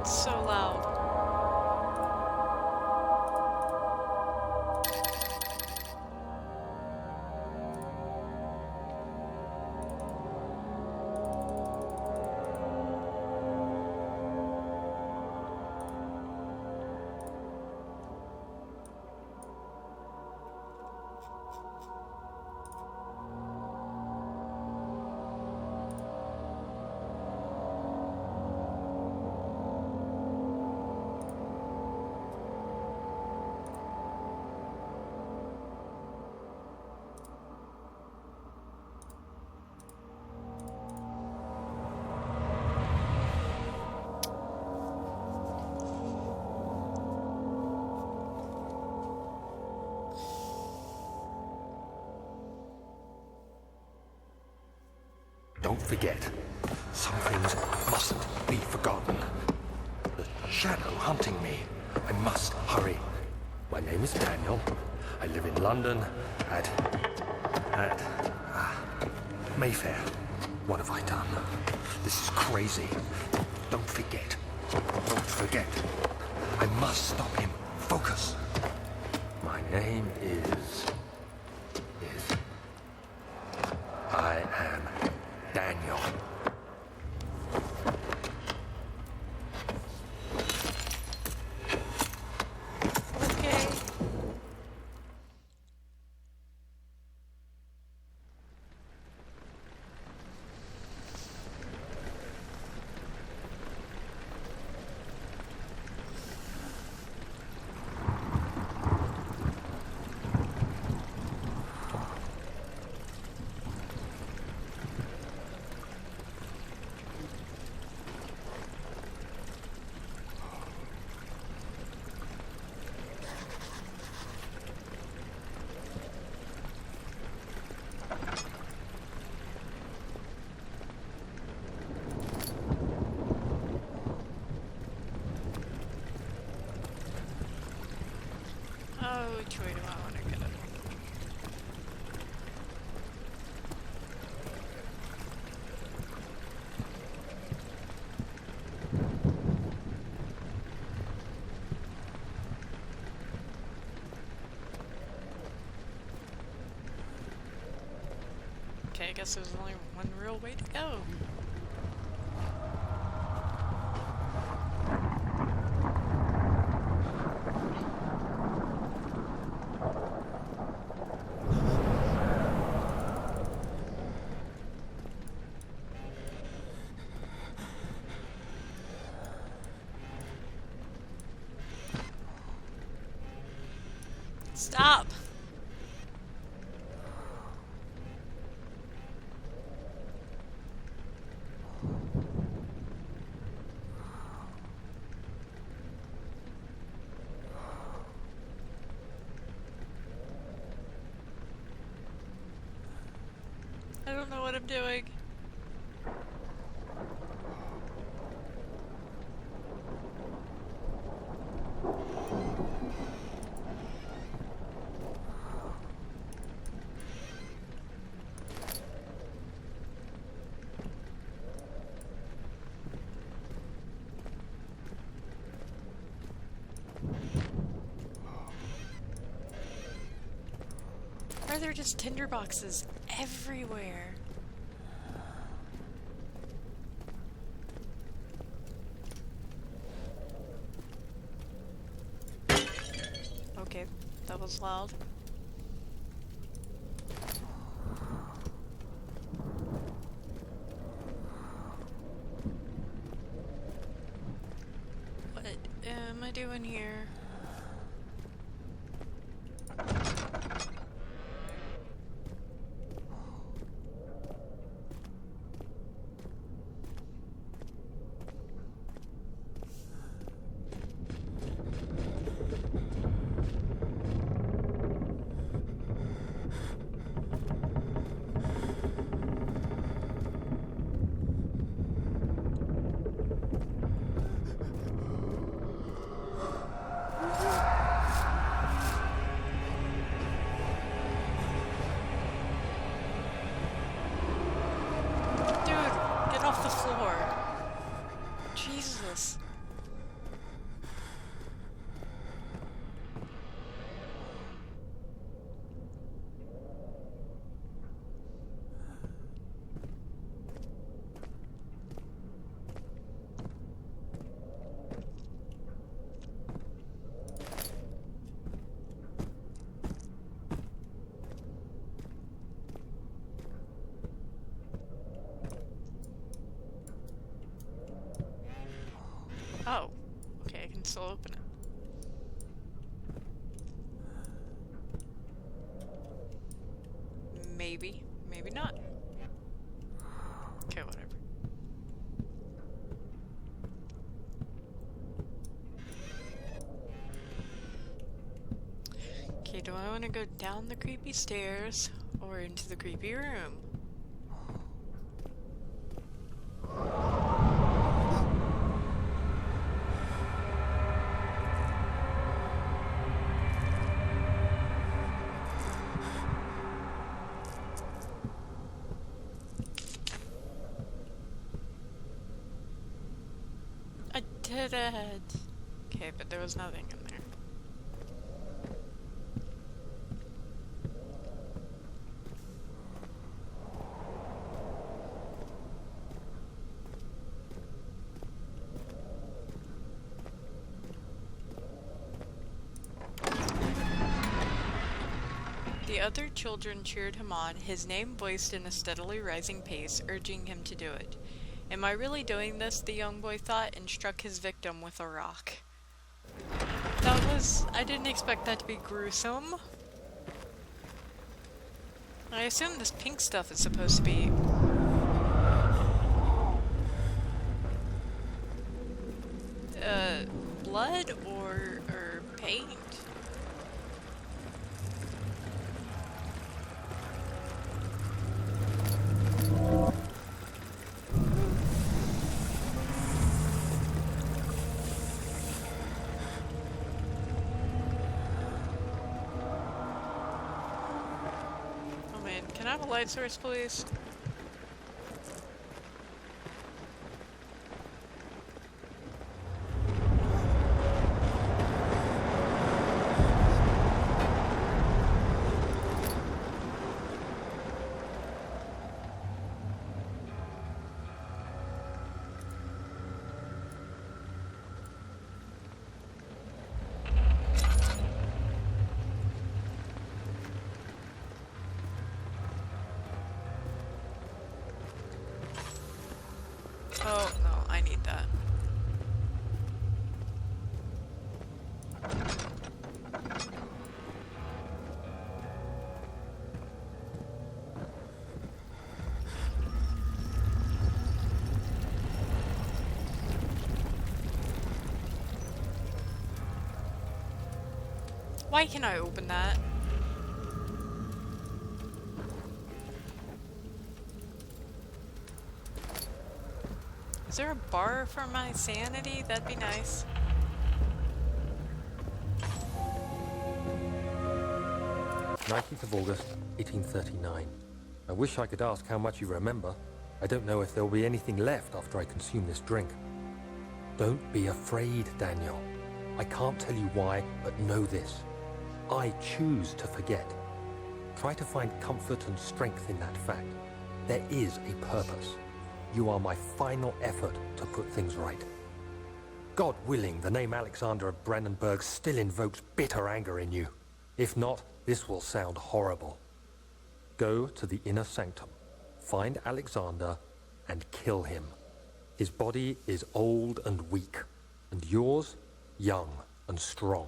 So loud. Don't forget, some things mustn't be forgotten. The shadow hunting me. I must hurry. My name is Daniel. I live in London at Mayfair. What have I done? This is crazy. Don't forget. Don't forget. I must stop him. Focus. My name is... I am Daniel. Okay. Oh, which way do I want to go? Okay, I guess there's only one real way to go. Stop! I don't know what I'm doing. Why are there just tinder boxes everywhere? Okay, that was loud. What am I doing here? Dude, get off the floor. Jesus. Maybe. Maybe not. Okay, whatever. Okay, do I want to go down the creepy stairs or into the creepy room? I did it! Okay, but there was nothing in there. The other children cheered him on, his name voiced in a steadily rising pace, urging him to do it. Am I really doing this? The young boy thought, and struck his victim with a rock. I didn't expect that to be gruesome. I assume this pink stuff is supposed to be... blood or paint? Can I have a light source, please? Oh, no, I need that. Why can I open that? Is there a bar for my sanity? That'd be nice. "19th of August, 1839. I wish I could ask how much you remember. I don't know if there'll be anything left after I consume this drink. Don't be afraid, Daniel. I can't tell you why, but know this. I choose to forget. Try to find comfort and strength in that fact. There is a purpose. You are my final effort to put things right. God willing, the name Alexander of Brandenburg still invokes bitter anger in you. If not, this will sound horrible. Go to the inner sanctum, find Alexander, and kill him. His body is old and weak, and yours, young and strong.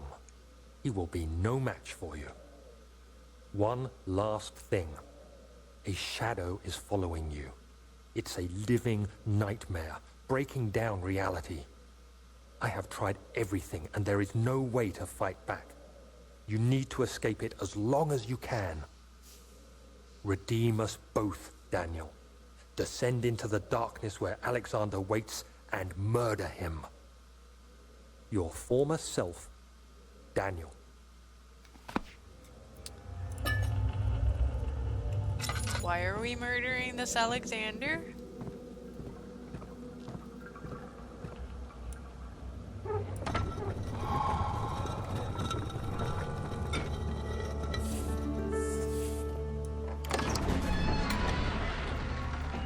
He will be no match for you. One last thing. A shadow is following you. It's a living nightmare, breaking down reality. I have tried everything, and there is no way to fight back. You need to escape it as long as you can. Redeem us both, Daniel. Descend into the darkness where Alexander waits and murder him. Your former self, Daniel." Why are we murdering this Alexander?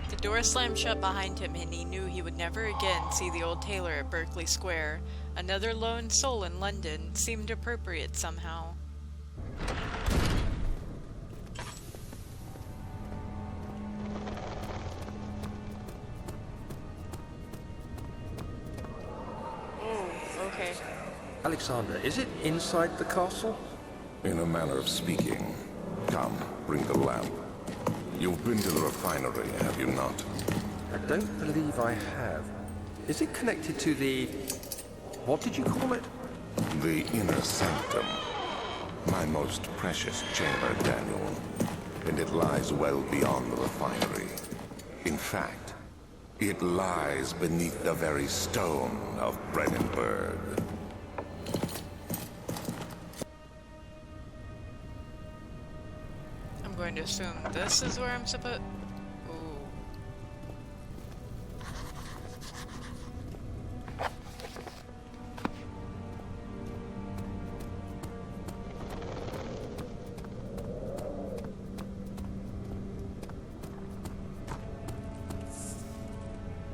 The door slammed shut behind him, and he knew he would never again see the old tailor at Berkeley Square. Another lone soul in London seemed appropriate somehow. Okay. Alexander, is it inside the castle? In a manner of speaking. Come, bring the lamp. You've been to the refinery, have you not? I don't believe I have. Is it connected to the... what did you call it? The inner sanctum. My most precious chamber, Daniel. And it lies well beyond the refinery. In fact, it lies beneath the very stone of Brennenburg. I'm going to assume this is where I'm supposed... Ooh.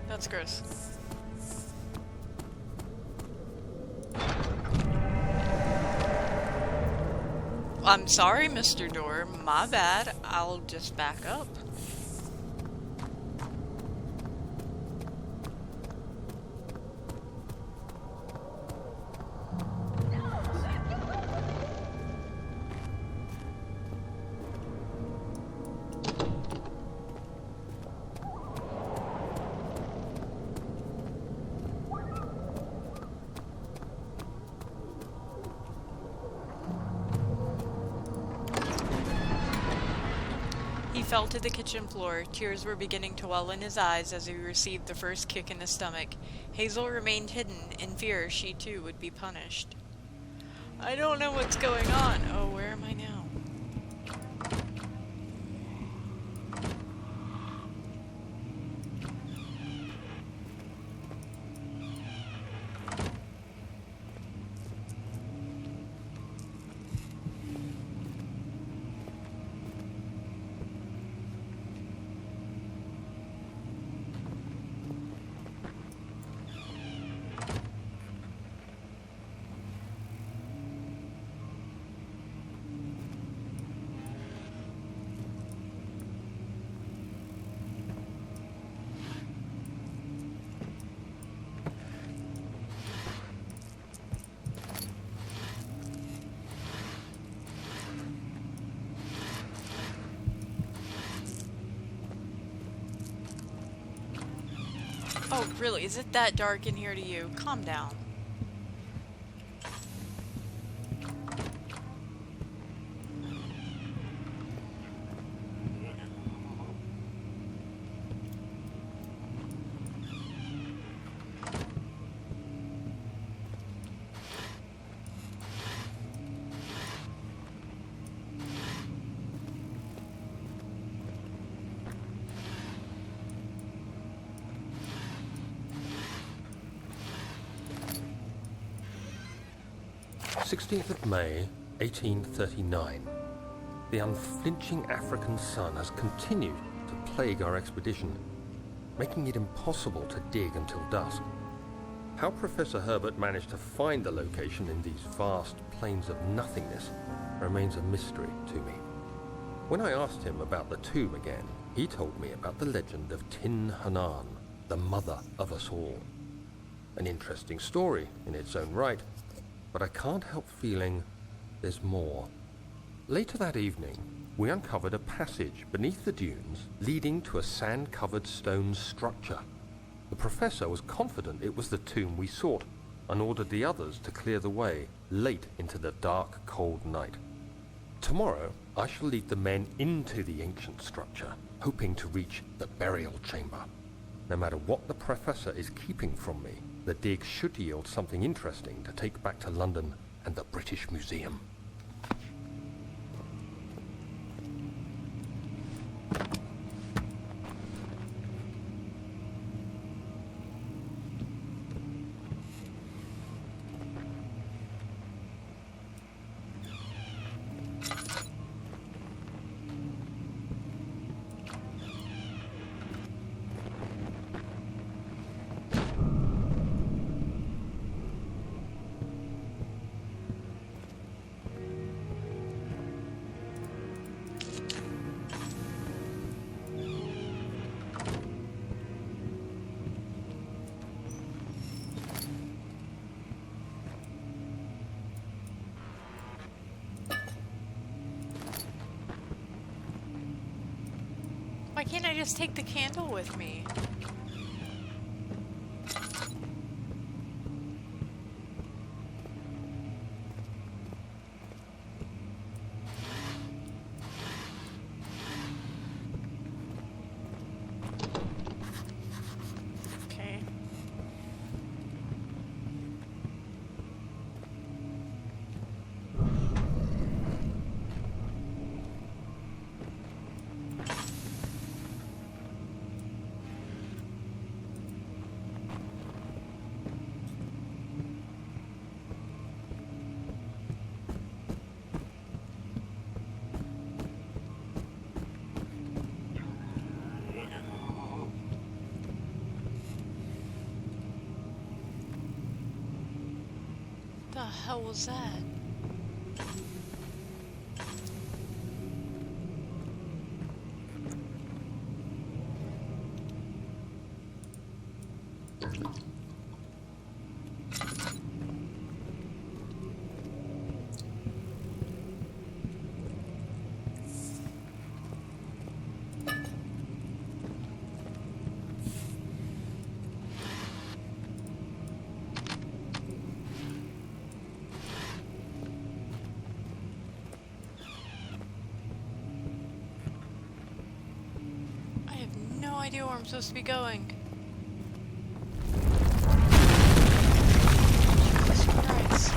That's gross. I'm sorry, Mr. Door. My bad. I'll just back up. He fell to the kitchen floor. Tears were beginning to well in his eyes as he received the first kick in his stomach. Hazel remained hidden, in fear she too would be punished. I don't know what's going on. Oh, where am I now? Oh, really? Is it that dark in here to you? Calm down. May 1839. The unflinching African sun has continued to plague our expedition, making it impossible to dig until dusk. How Professor Herbert managed to find the location in these vast plains of nothingness remains a mystery to me. When I asked him about the tomb again, he told me about the legend of Tin Hanan, the mother of us all. An interesting story in its own right, but I can't help feeling there's more. Later that evening, we uncovered a passage beneath the dunes leading to a sand-covered stone structure. The professor was confident it was the tomb we sought and ordered the others to clear the way late into the dark, cold night. Tomorrow, I shall lead the men into the ancient structure, hoping to reach the burial chamber. No matter what the professor is keeping from me, the dig should yield something interesting to take back to London and the British Museum. Why can't I just take the candle with me? Okay. The hell was that? I have no idea where I'm supposed to be going. Jesus Christ.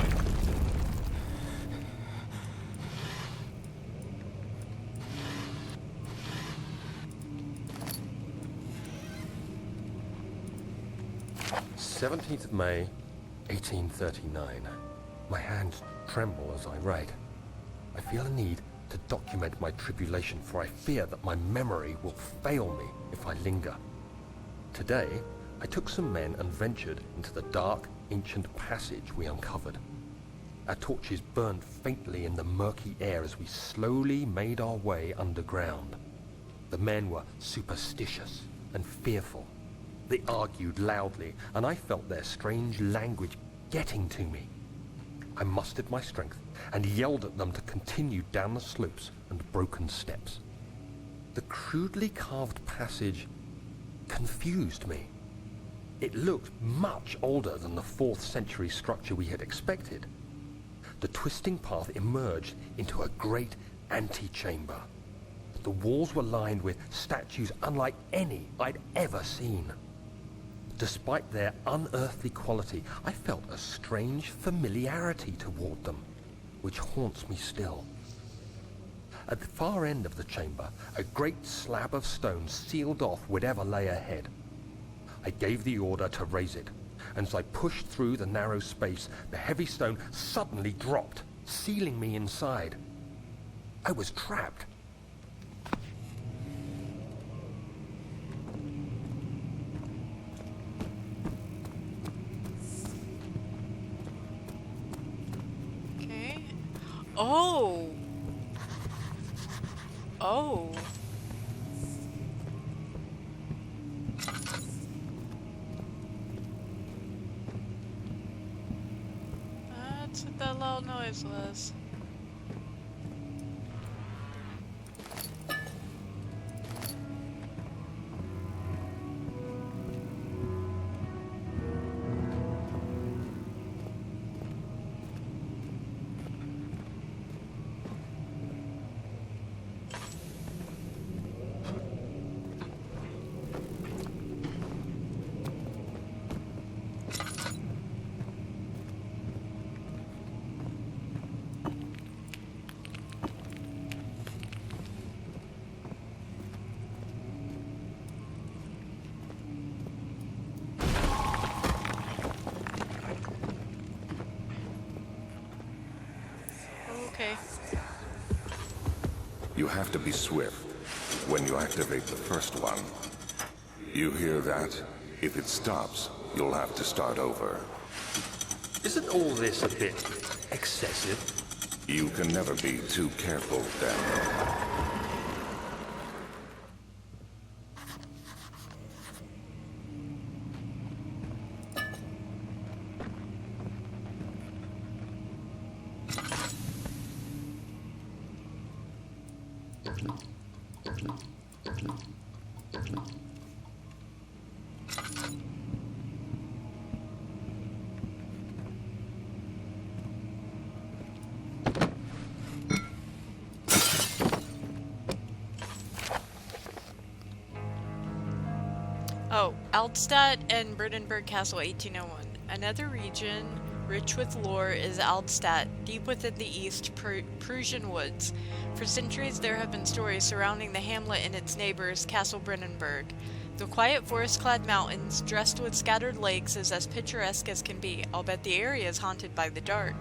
17th of May, 1839. My hands tremble as I write. I feel a need to document my tribulation, for I fear that my memory will fail me if I linger. Today, I took some men and ventured into the dark, ancient passage we uncovered. Our torches burned faintly in the murky air as we slowly made our way underground. The men were superstitious and fearful. They argued loudly, and I felt their strange language getting to me. I mustered my strength and yelled at them to continue down the slopes and broken steps. The crudely carved passage confused me. It looked much older than the 4th century structure we had expected. The twisting path emerged into a great antechamber. The walls were lined with statues unlike any I'd ever seen. Despite their unearthly quality, I felt a strange familiarity toward them, which haunts me still. At the far end of the chamber, a great slab of stone sealed off whatever lay ahead. I gave the order to raise it, and as I pushed through the narrow space, the heavy stone suddenly dropped, sealing me inside. I was trapped. Okay. Oh! Oh! That's what that loud noise was. Okay. You have to be swift when you activate the first one. You hear that? If it stops, you'll have to start over. Isn't all this a bit excessive? You can never be too careful, Daniel. Oh, Aldstadt and Brandenburg Castle, 1801. Another region rich with lore is Aldstadt, deep within the East Prussian woods. For centuries there have been stories surrounding the hamlet and its neighbors, Castle Brandenburg. The quiet forest-clad mountains, dressed with scattered lakes, is as picturesque as can be. I'll bet the area is haunted by the dark.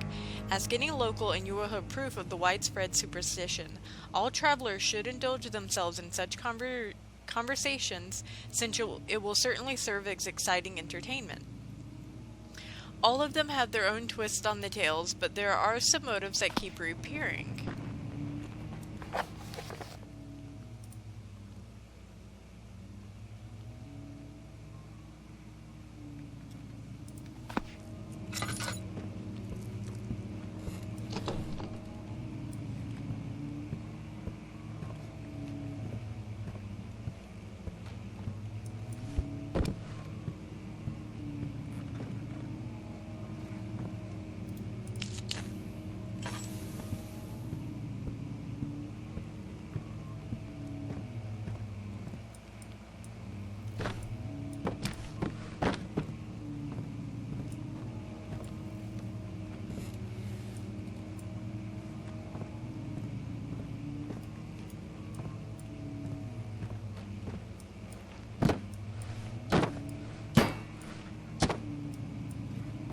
Ask any local and you will have proof of the widespread superstition. All travelers should indulge themselves in such conversations, since it will certainly serve as exciting entertainment. All of them have their own twist on the tales, but there are some motives that keep reappearing.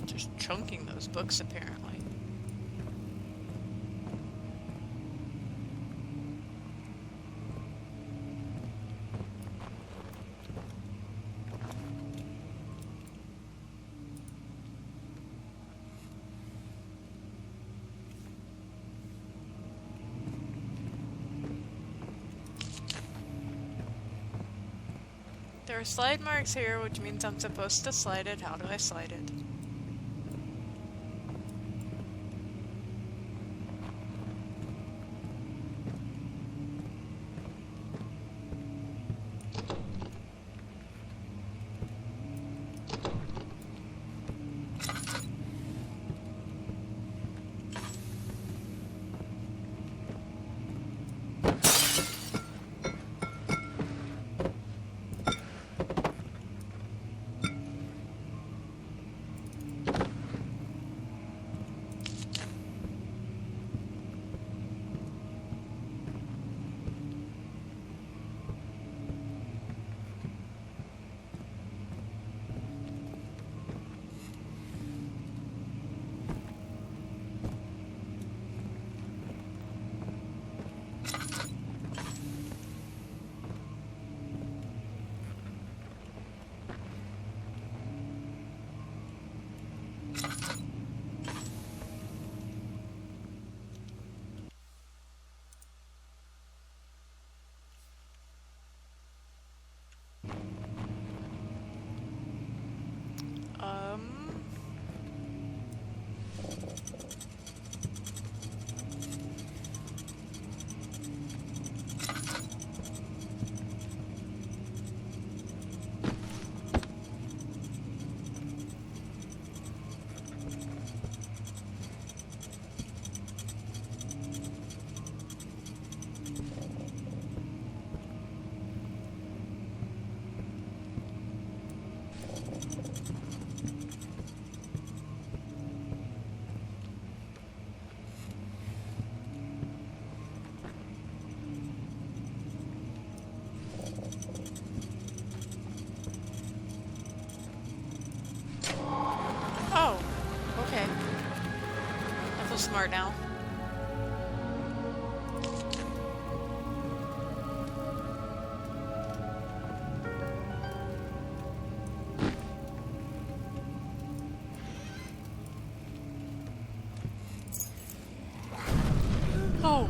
Just chunking those books, apparently. There are slide marks here, which means I'm supposed to slide it. How do I slide it? Um... Oh, okay. I feel smart now. Oh.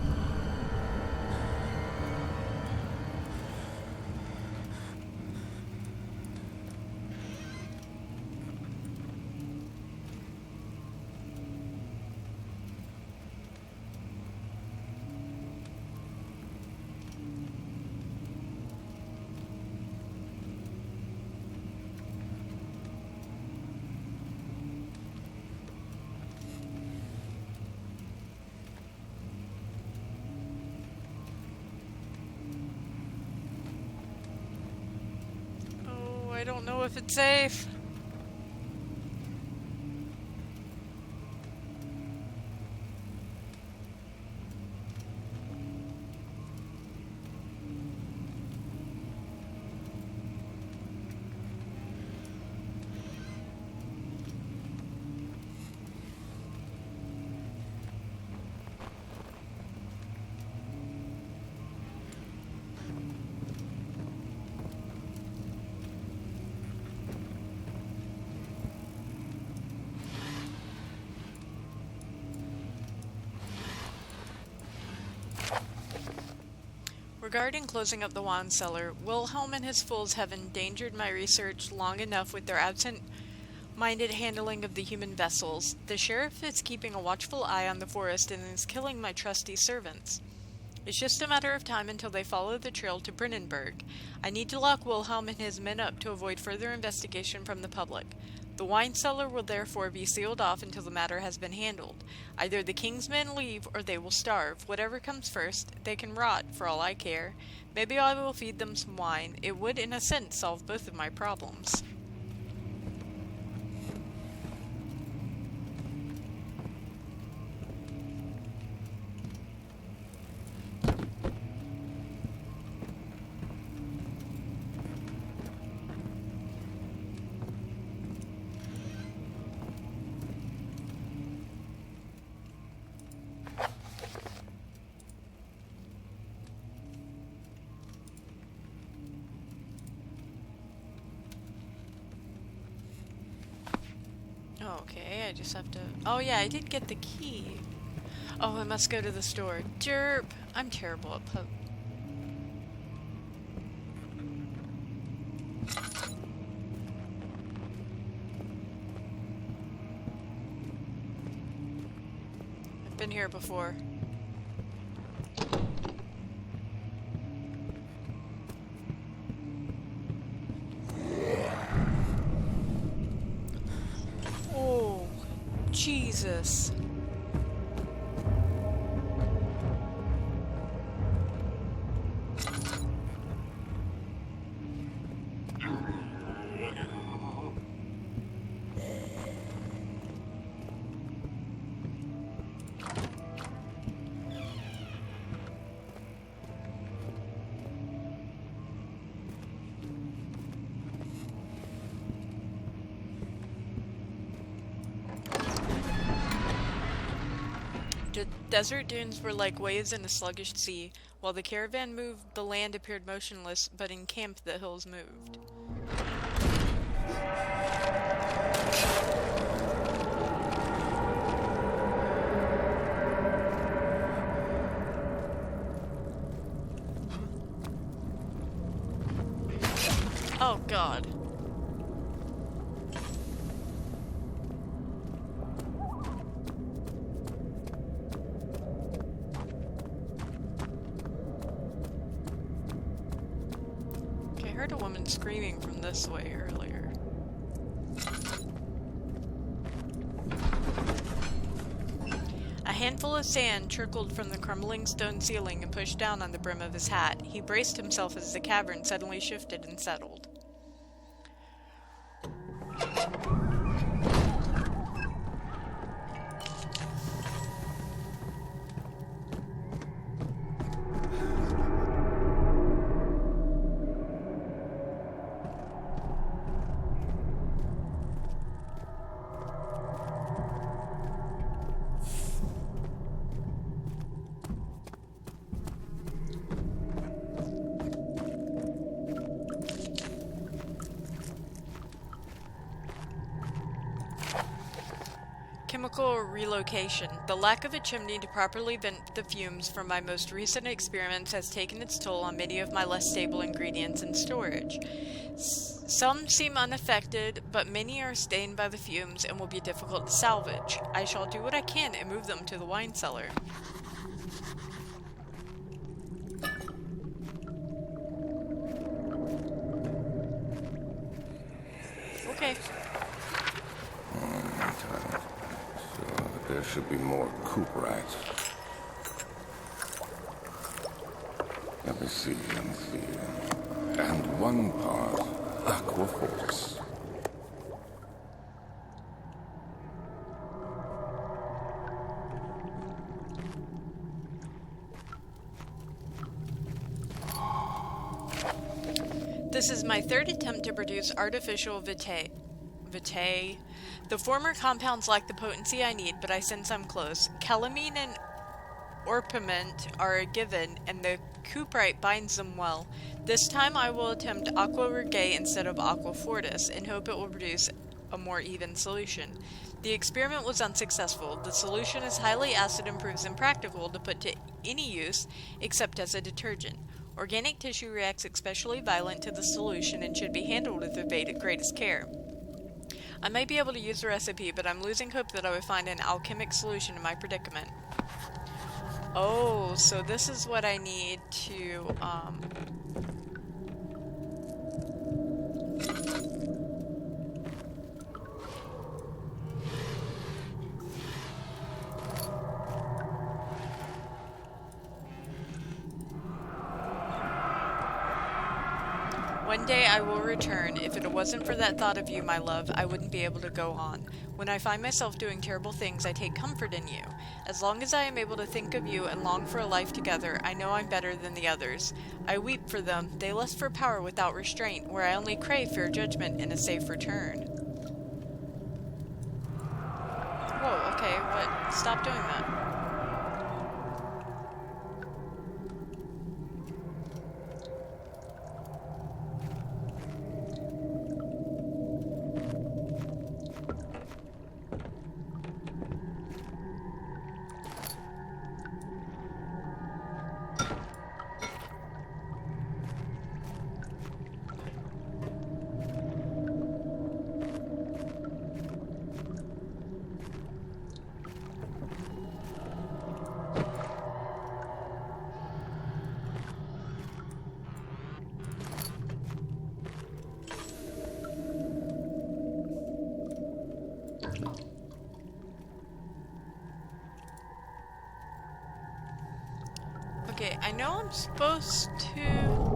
don't know if it's safe. Regarding closing up the wine cellar, Wilhelm and his fools have endangered my research long enough with their absent-minded handling of the human vessels. The sheriff is keeping a watchful eye on the forest and is killing my trusty servants. It's just a matter of time until they follow the trail to Brennenburg. I need to lock Wilhelm and his men up to avoid further investigation from the public. The wine cellar will therefore be sealed off until the matter has been handled. Either the king's men leave or they will starve. Whatever comes first, they can rot, for all I care. Maybe I will feed them some wine. It would, in a sense, solve both of my problems. Okay, I just have to... Oh yeah, I did get the key. Oh, I must go to the store. Derp! I'm terrible at I've been here before. Oh, Jesus. The desert dunes were like waves in a sluggish sea. While the caravan moved, the land appeared motionless, but in camp the hills moved. Oh, God. Okay, I heard a woman screaming from this way earlier. A handful of sand trickled from the crumbling stone ceiling and pushed down on the brim of his hat. He braced himself as the cavern suddenly shifted and settled. Chemical relocation. The lack of a chimney to properly vent the fumes from my most recent experiments has taken its toll on many of my less stable ingredients in storage. Some seem unaffected, but many are stained by the fumes and will be difficult to salvage. I shall do what I can and move them to the wine cellar. Okay. There should be more coop rats. Let me see. And one part Aquaforce. This is my third attempt to produce artificial vitae. Vitae. The former compounds lack the potency I need, but I sense I'm close. Calamine and orpiment are a given, and the cuprite binds them well. This time I will attempt aqua regae instead of aqua fortis, and hope it will produce a more even solution. The experiment was unsuccessful. The solution is highly acid and proves impractical to put to any use except as a detergent. Organic tissue reacts especially violent to the solution and should be handled with the greatest care. I may be able to use the recipe, but I'm losing hope that I will find an alchemic solution to my predicament. Oh, so this is what I need to, One day I will return. If it wasn't for that thought of you, my love, I wouldn't be able to go on. When I find myself doing terrible things, I take comfort in you. As long as I am able to think of you and long for a life together, I know I'm better than the others. I weep for them. They lust for power without restraint, where I only crave fair judgment and a safe return. Whoa, okay, what? Stop doing that. Okay, I know I'm supposed to...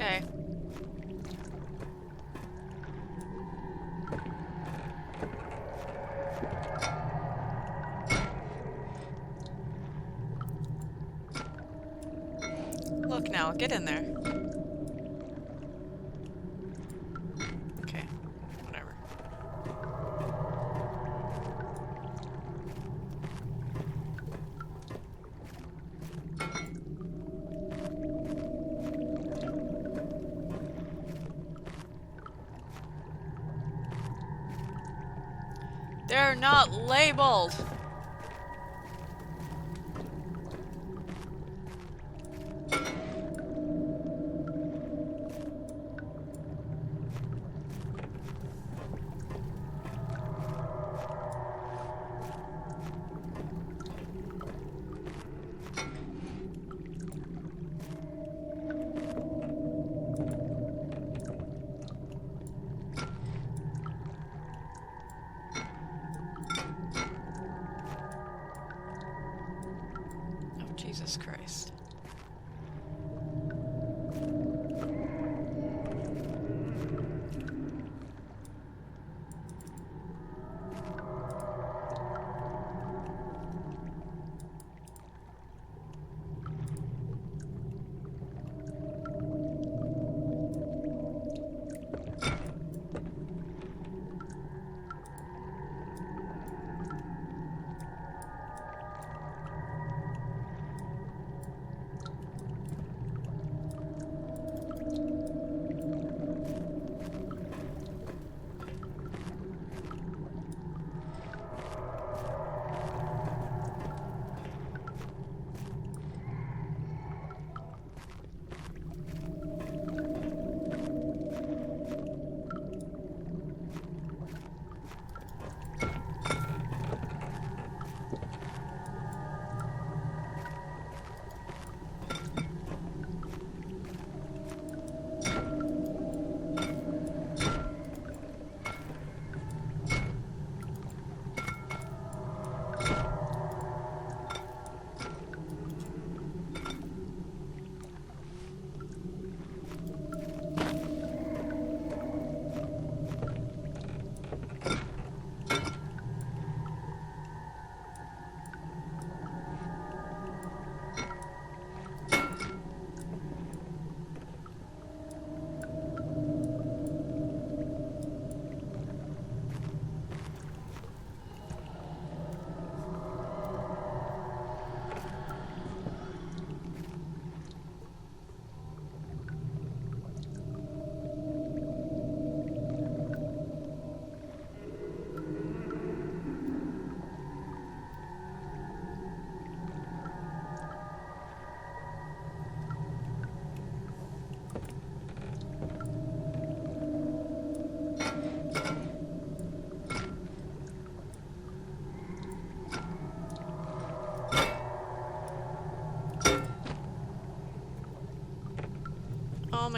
Okay. Look now, get in there. Okay, whatever. They're not labeled!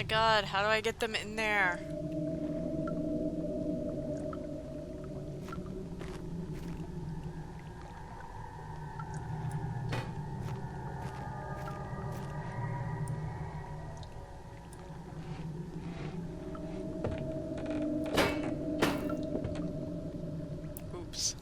my god, how do I get them in there? Oops.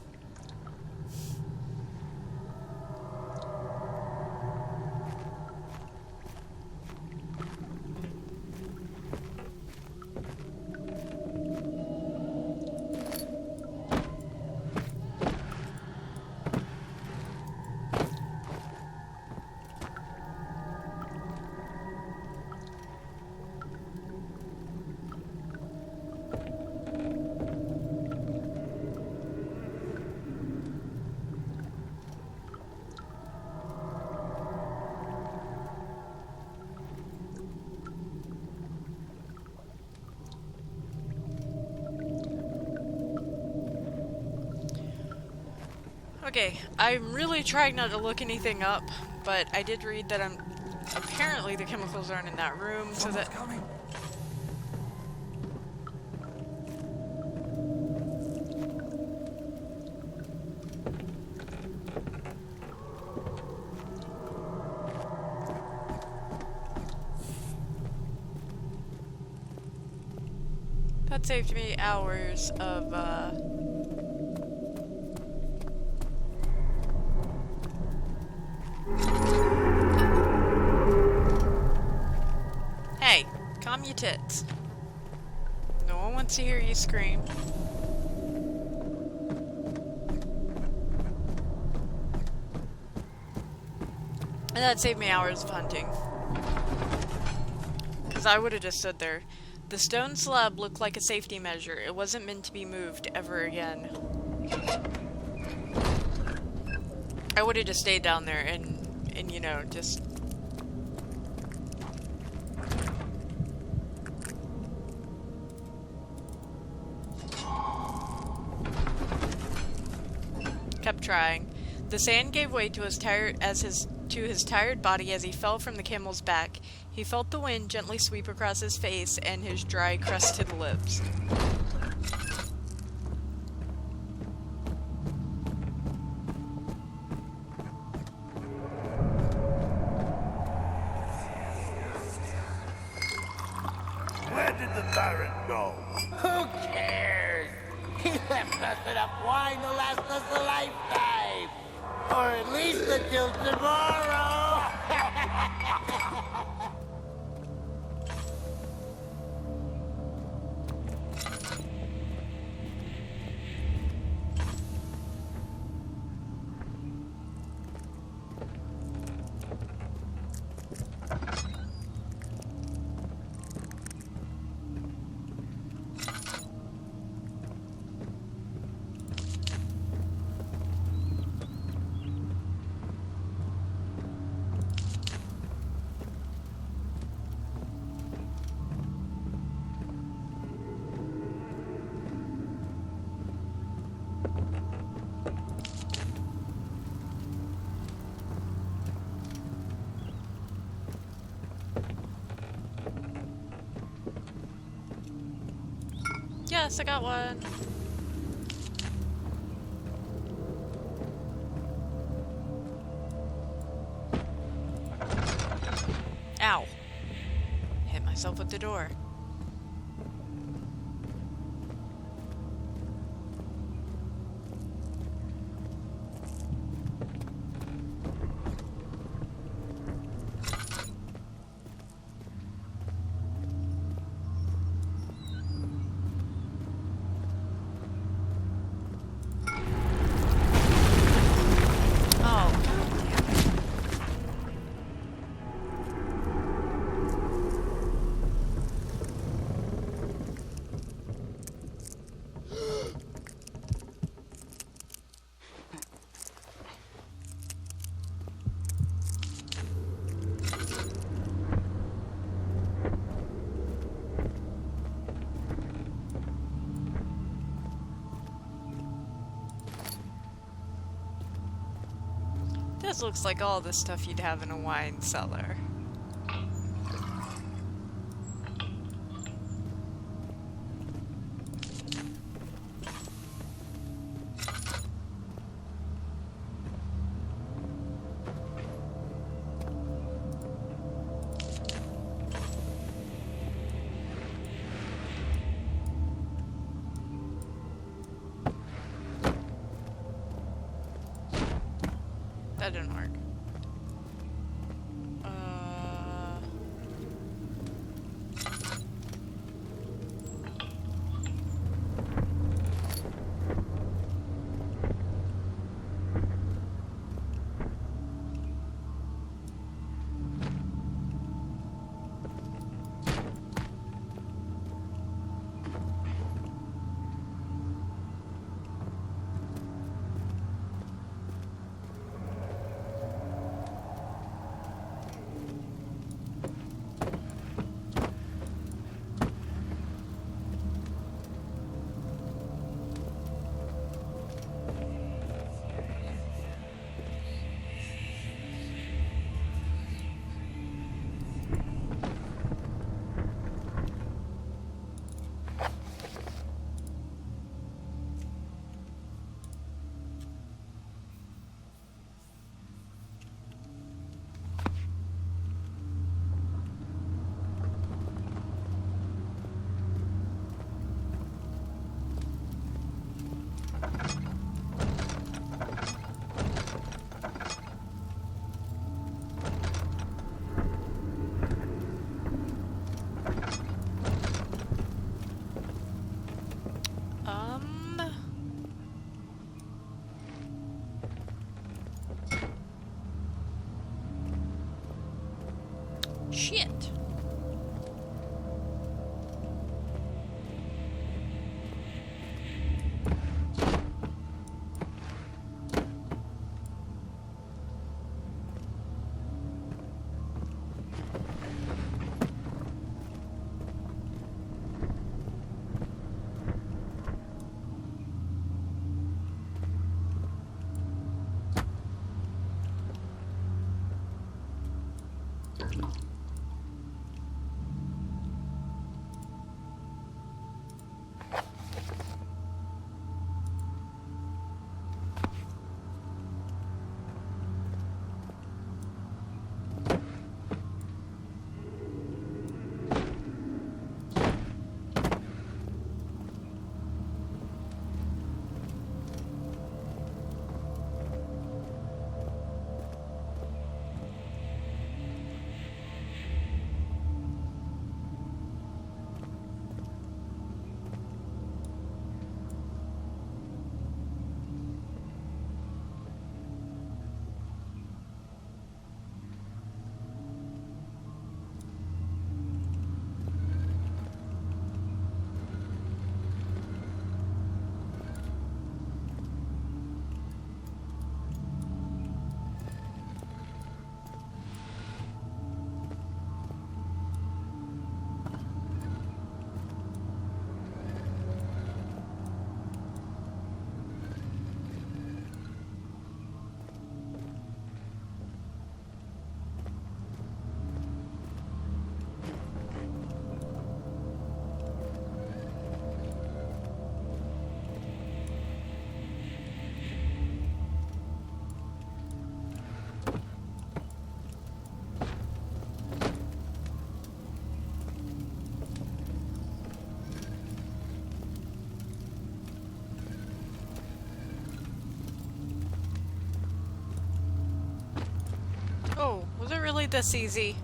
Okay, I'm really trying not to look anything up, but I did read that apparently the chemicals aren't in that room, so Someone's that... coming. That saved me hours of, Hey, calm your tits. No one wants to hear you scream. And that saved me hours of hunting. Because I would have just stood there. The stone slab looked like a safety measure. It wasn't meant to be moved ever again. I would have just stayed down there and you know, just... kept trying. The sand gave way to his tired body as he fell from the camel's back. He felt the wind gently sweep across his face and his dry, crusted lips. Where did the Baron go? Who cares? He left us enough wine to last us a lifetime. Or at least until tomorrow. Yes, I got one. Ow. Hit myself with the door. This looks like all the stuff you'd have in a wine cellar. That didn't work. Shit. Oh, was it really this easy?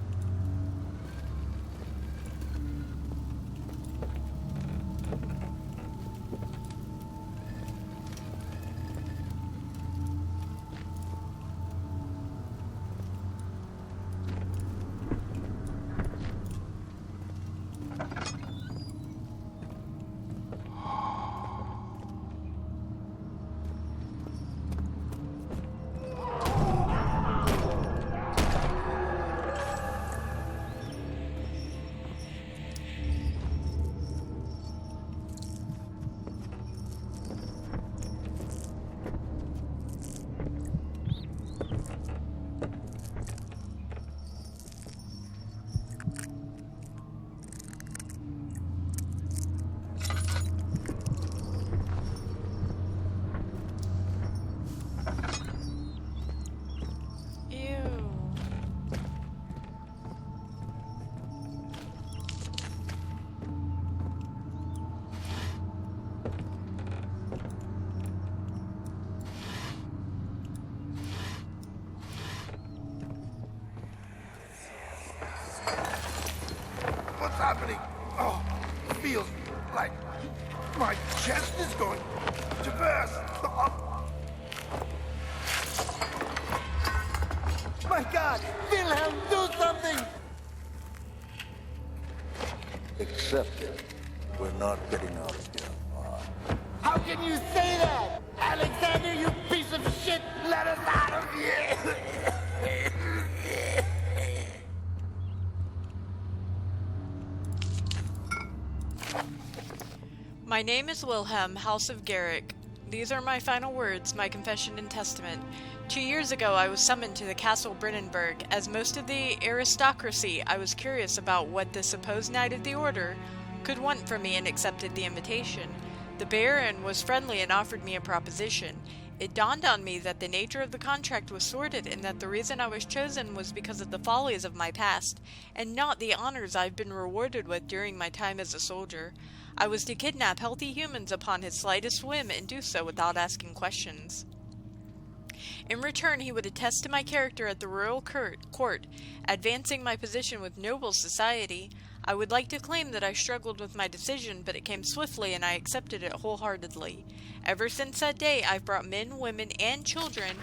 My chest is going to burst. My God! Wilhelm, do something! Accept it. We're not getting out of here. How can you say that? Alexander, you piece of shit! Let us out of here! My name is Wilhelm, House of Garrick. These are my final words, my confession and testament. 2 years ago I was summoned to the Castle Brennenburg. As most of the aristocracy, I was curious about what the supposed Knight of the Order could want from me and accepted the invitation. The Baron was friendly and offered me a proposition. It dawned on me that the nature of the contract was sordid and that the reason I was chosen was because of the follies of my past, and not the honors I've been rewarded with during my time as a soldier. I was to kidnap healthy humans upon his slightest whim and do so without asking questions. In return, he would attest to my character at the royal court, advancing my position with noble society. I would like to claim that I struggled with my decision, but it came swiftly and I accepted it wholeheartedly. Ever since that day, I've brought men, women, and children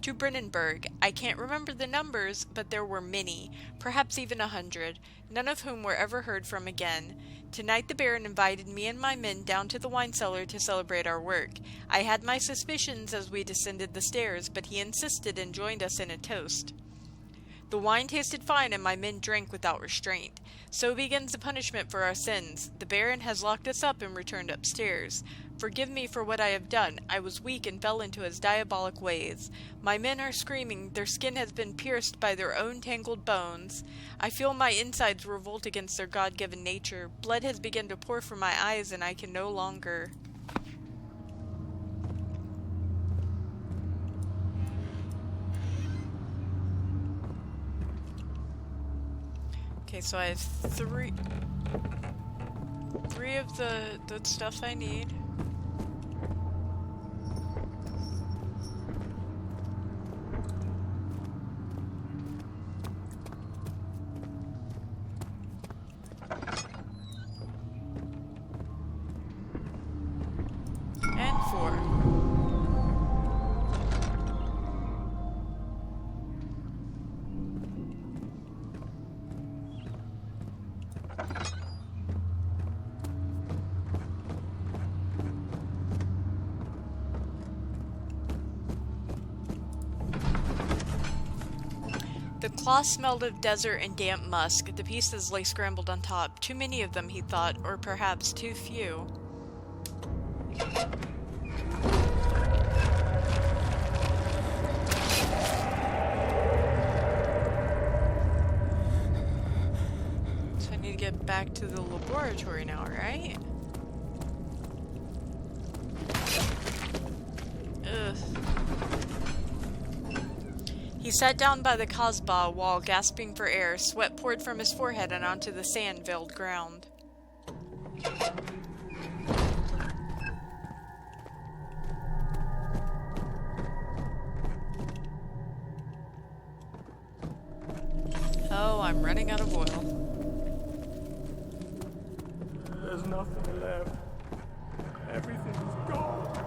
to Brennenburg. I can't remember the numbers, but there were many, perhaps even 100, none of whom were ever heard from again. Tonight the Baron invited me and my men down to the wine cellar to celebrate our work. I had my suspicions as we descended the stairs, but he insisted and joined us in a toast. The wine tasted fine and my men drank without restraint. So begins the punishment for our sins. The Baron has locked us up and returned upstairs. Forgive me for what I have done. I was weak and fell into his diabolic ways. My men are screaming. Their skin has been pierced by their own tangled bones. I feel my insides revolt against their God-given nature. Blood has begun to pour from my eyes and I can no longer... Okay, so I have three of the stuff I need. And 4. The cloth smelled of desert and damp musk. The pieces lay scrambled on top. Too many of them, he thought, or perhaps too few. So I need to get back to the laboratory now, right? Ugh. He sat down by the Kasbah wall, gasping for air. Sweat poured from his forehead and onto the sand-veiled ground. Oh, I'm running out of oil. There's nothing left. Everything's gone.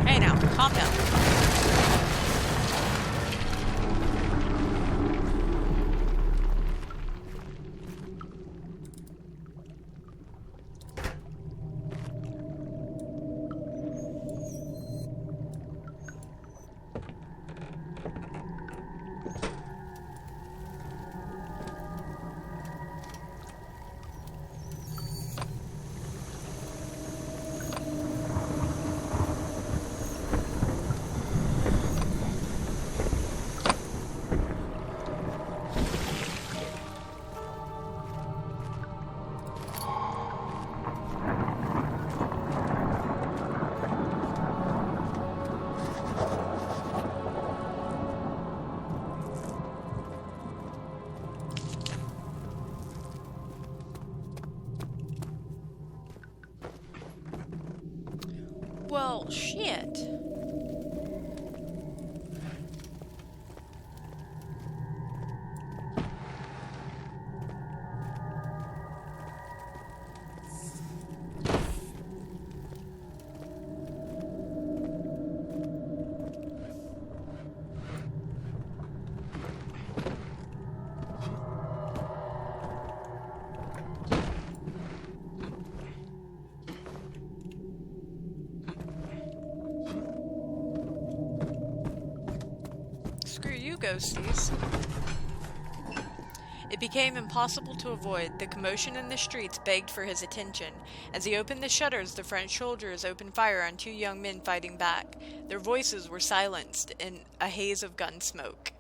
Hey now, calm down. shit. Screw you, ghosties. It became impossible to avoid. The commotion in the streets begged for his attention. As he opened the shutters, the French soldiers opened fire on two young men fighting back. Their voices were silenced in a haze of gun smoke.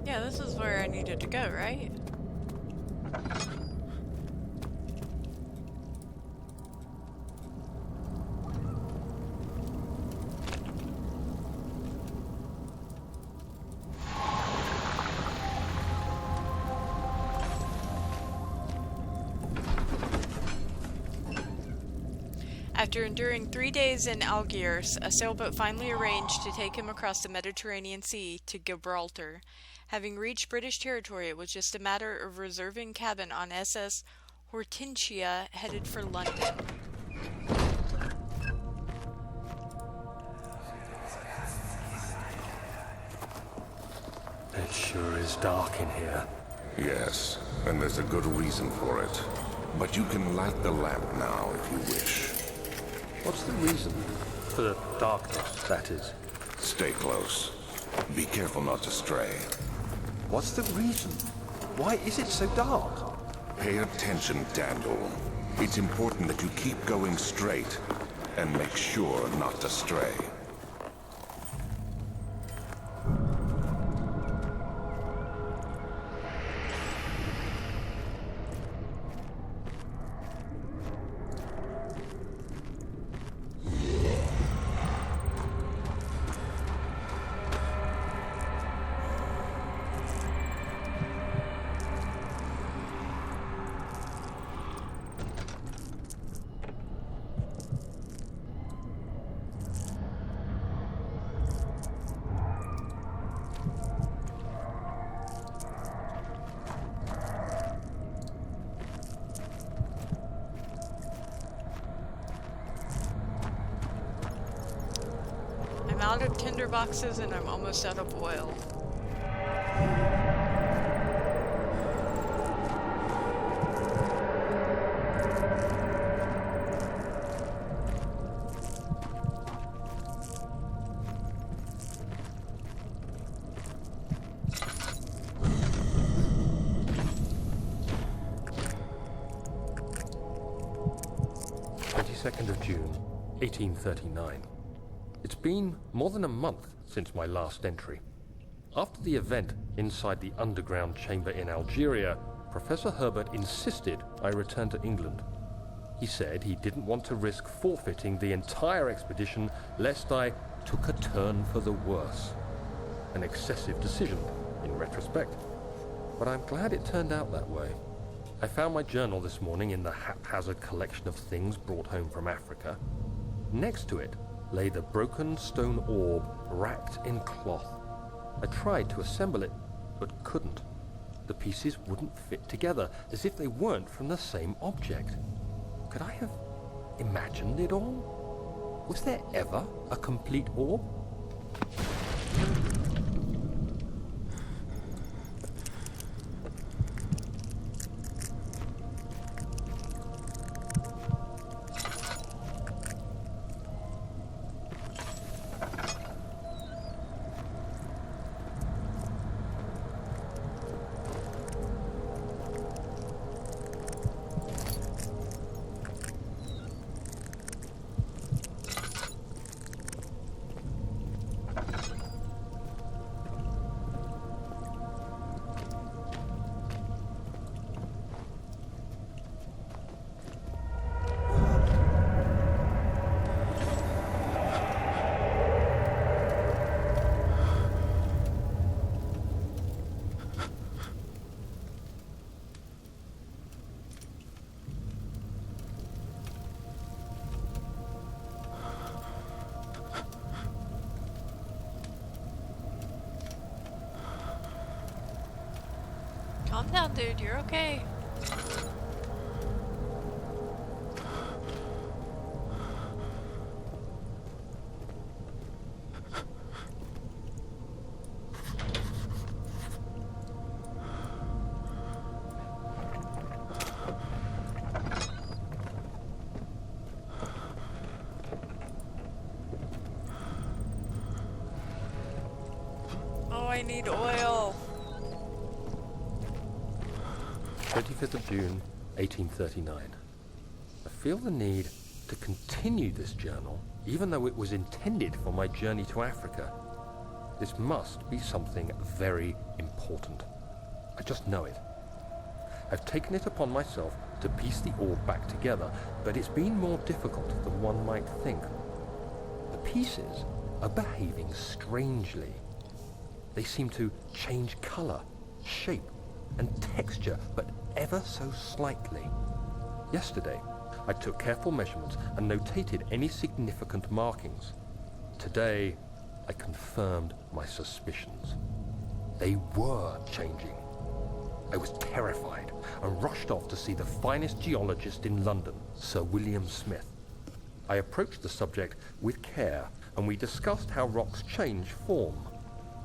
Yeah, this is where I needed to go, right? After enduring 3 days in Algiers, a sailboat finally arranged to take him across the Mediterranean Sea to Gibraltar. Having reached British territory, it was just a matter of reserving cabin on SS Hortensia, headed for London. It sure is dark in here. Yes, and there's a good reason for it. But you can light the lamp now if you wish. What's the reason? For the darkness, that is. Stay close. Be careful not to stray. What's the reason? Why is it so dark? Pay attention, Daniel. It's important that you keep going straight and make sure not to stray. I'm out of tinder boxes and I'm almost out of oil. June, 1839. It's been more than a month since my last entry. After the event inside the underground chamber in Algeria, Professor Herbert insisted I return to England. He said he didn't want to risk forfeiting the entire expedition lest I took a turn for the worse. An excessive decision, in retrospect. But I'm glad it turned out that way. I found my journal this morning in the haphazard collection of things brought home from Africa. Next to it lay the broken stone orb wrapped in cloth. I tried to assemble it, but couldn't. The pieces wouldn't fit together, as if they weren't from the same object. Could I have imagined it all? Was there ever a complete orb? Calm down, dude. You're okay. Oh, I need oil. 25th of June, 1839. I feel the need to continue this journal, even though it was intended for my journey to Africa. This must be something very important. I just know it. I've taken it upon myself to piece the orb back together, but it's been more difficult than one might think. The pieces are behaving strangely. They seem to change color, shape, and texture, but ever so slightly. Yesterday, I took careful measurements and notated any significant markings. Today, I confirmed my suspicions. They were changing. I was terrified and rushed off to see the finest geologist in London, Sir William Smith. I approached the subject with care, and we discussed how rocks change form.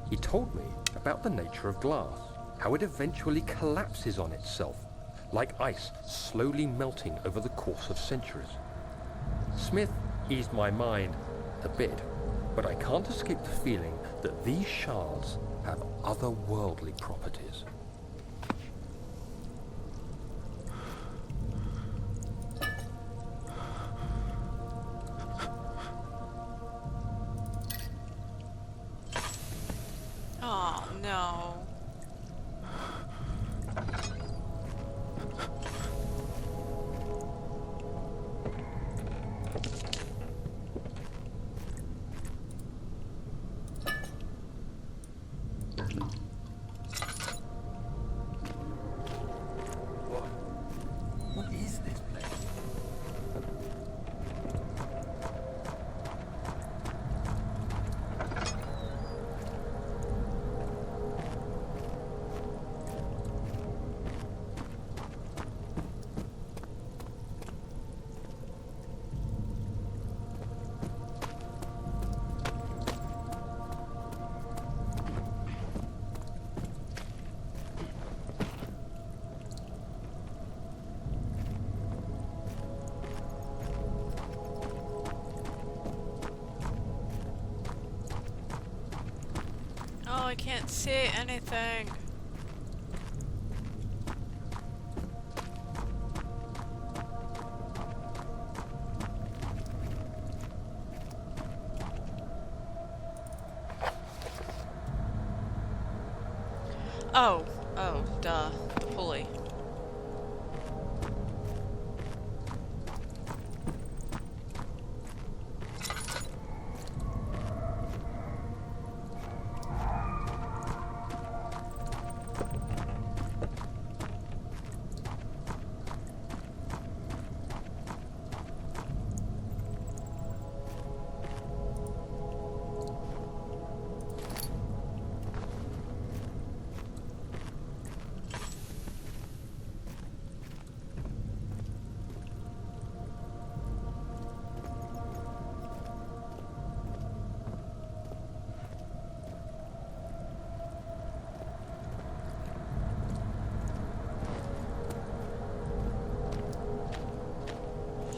He told me about the nature of glass, how it eventually collapses on itself, like ice slowly melting over the course of centuries. Smith eased my mind a bit, but I can't escape the feeling that these shards have otherworldly properties. Oh, no. What is this place? Oh, I can't see anything. Oh, duh. The pulley.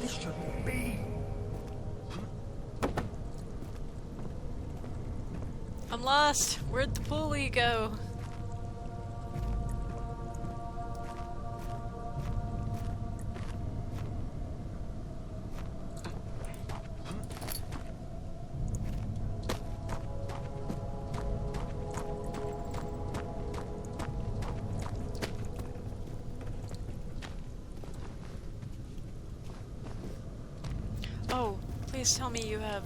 This shouldn't be. I'm lost. Where'd the pulley go? Oh, please tell me you have,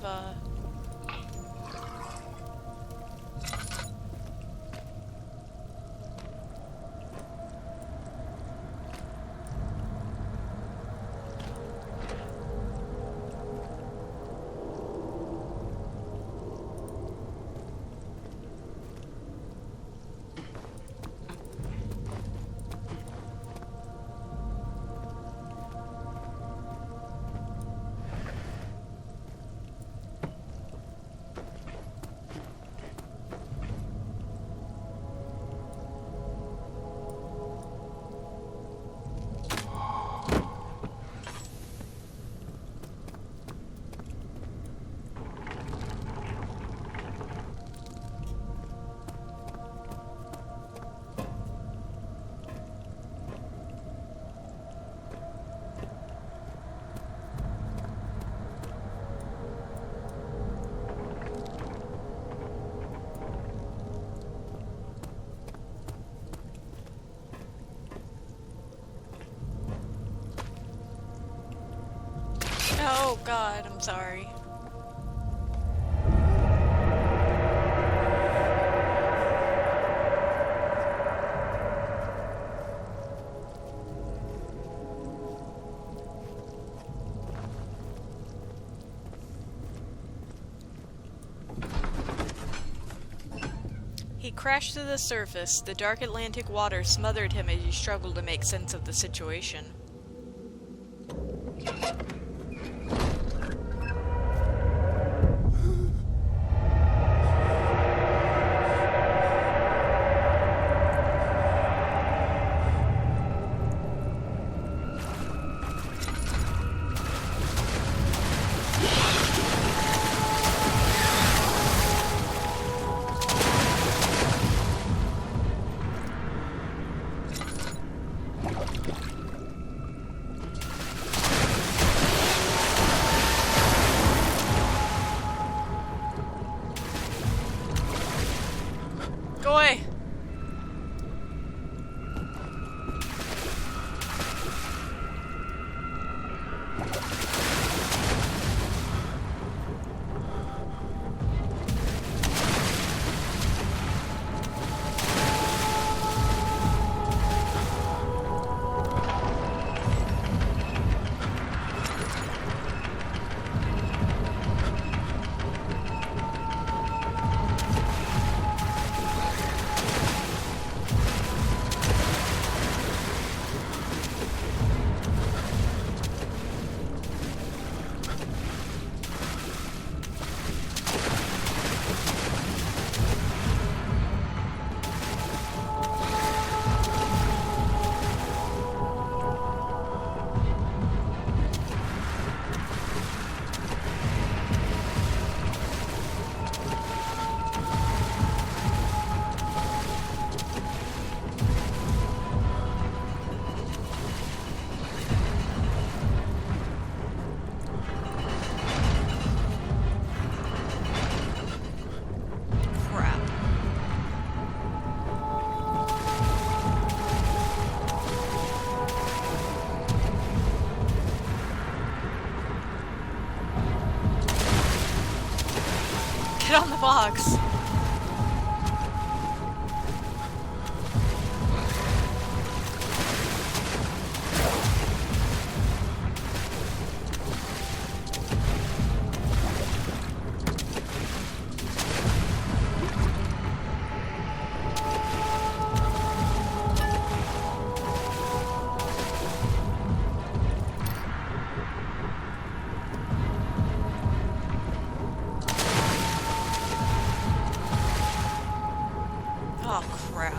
Oh God, I'm sorry. He crashed to the surface. The dark Atlantic water smothered him as he struggled to make sense of the situation. Go away! Crap. Get on the box! Oh crap.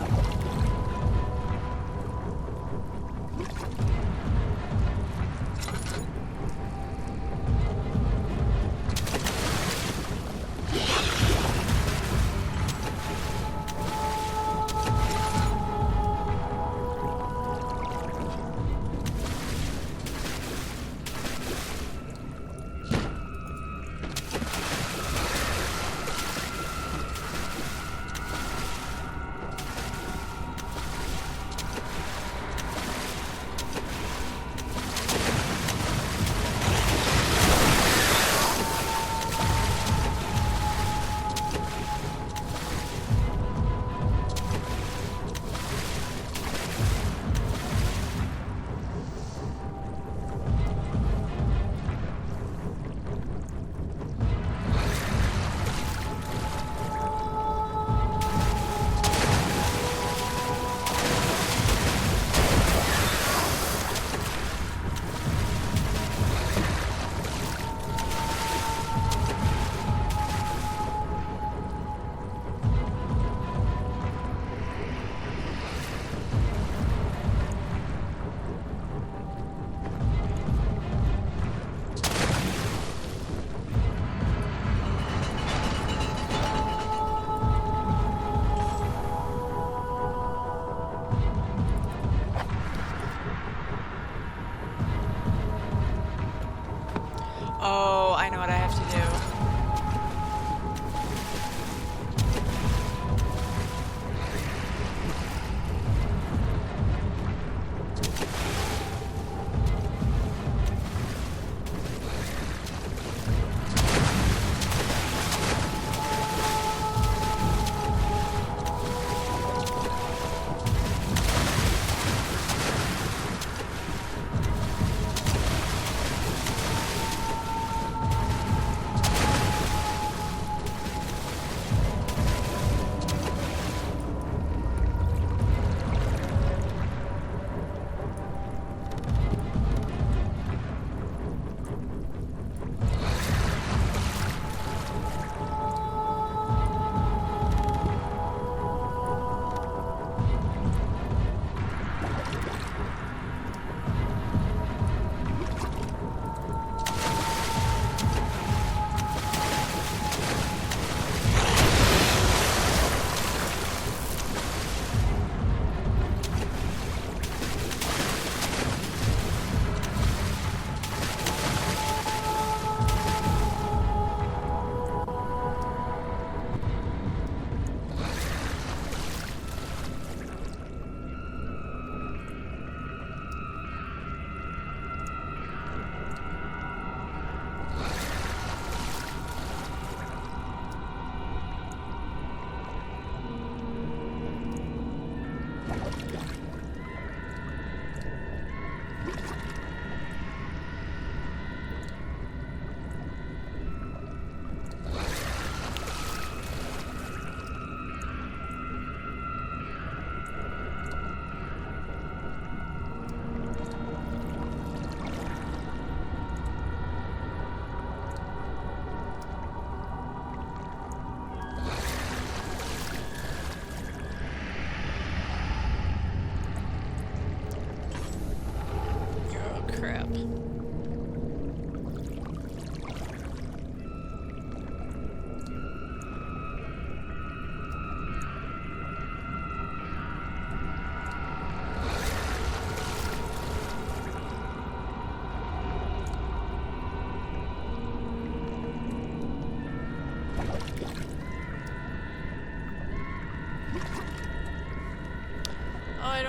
Oh, I know what I have to do.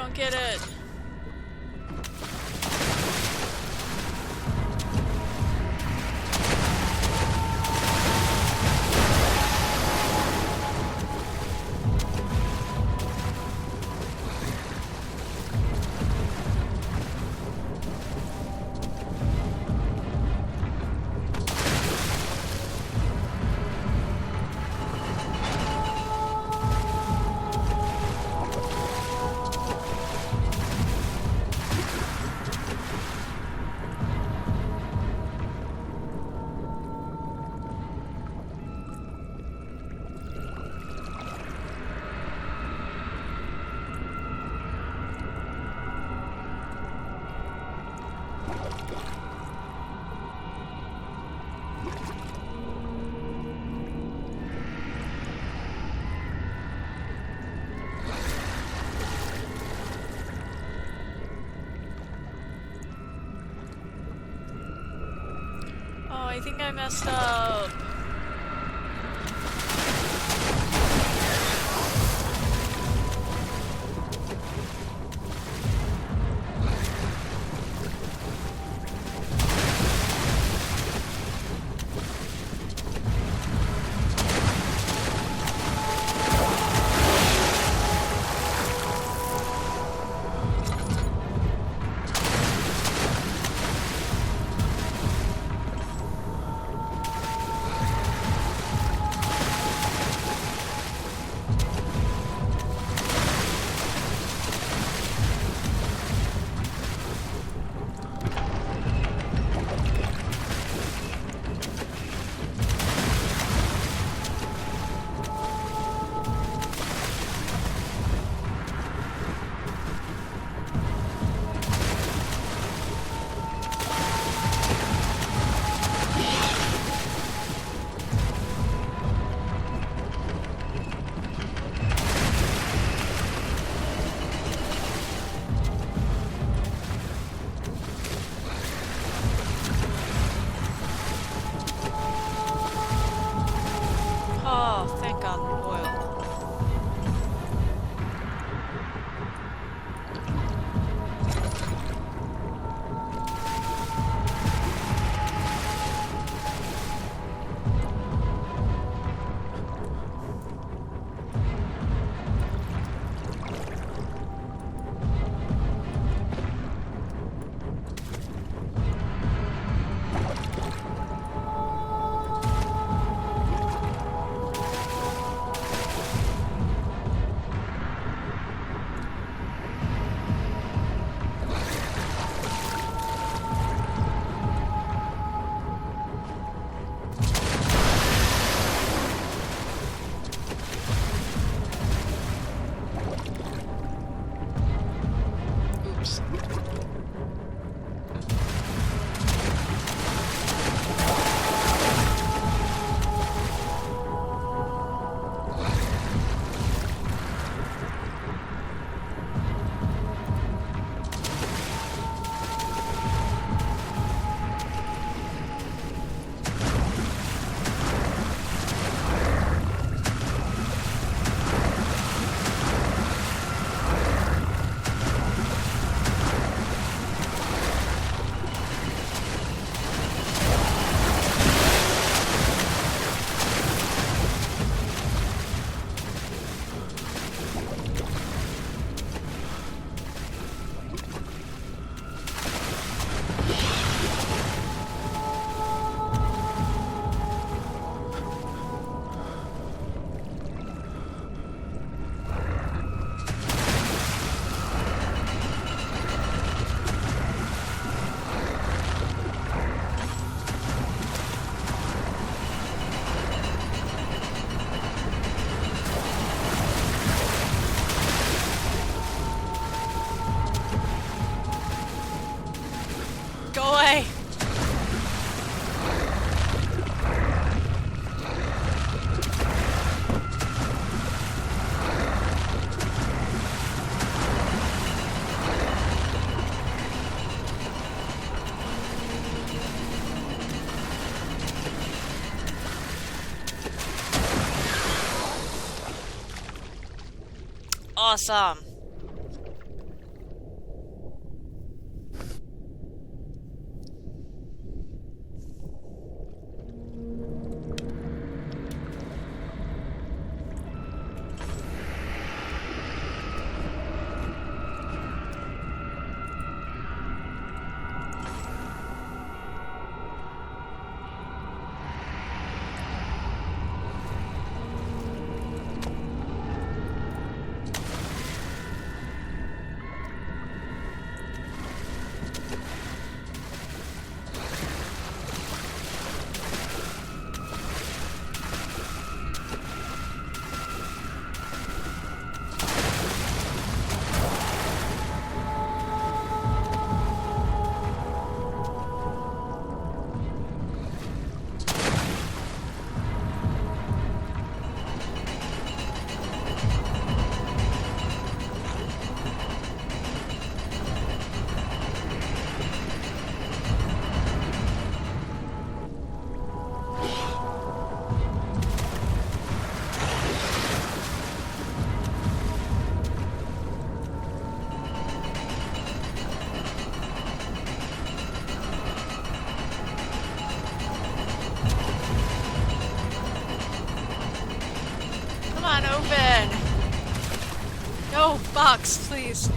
Don't get it. Oh, I think I messed up. Oh, thank God, oil. Oops. Go away! Awesome! box, please.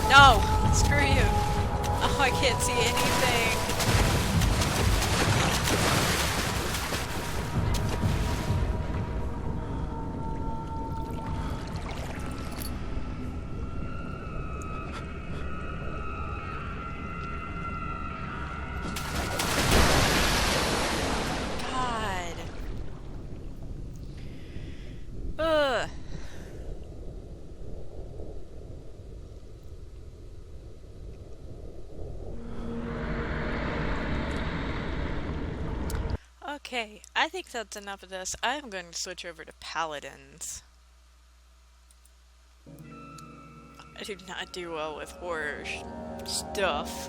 No! Screw you. Oh, I can't see anything. God. Ugh. Okay, I think that's enough of this. I'm going to switch over to paladins. I do not do well with horror stuff.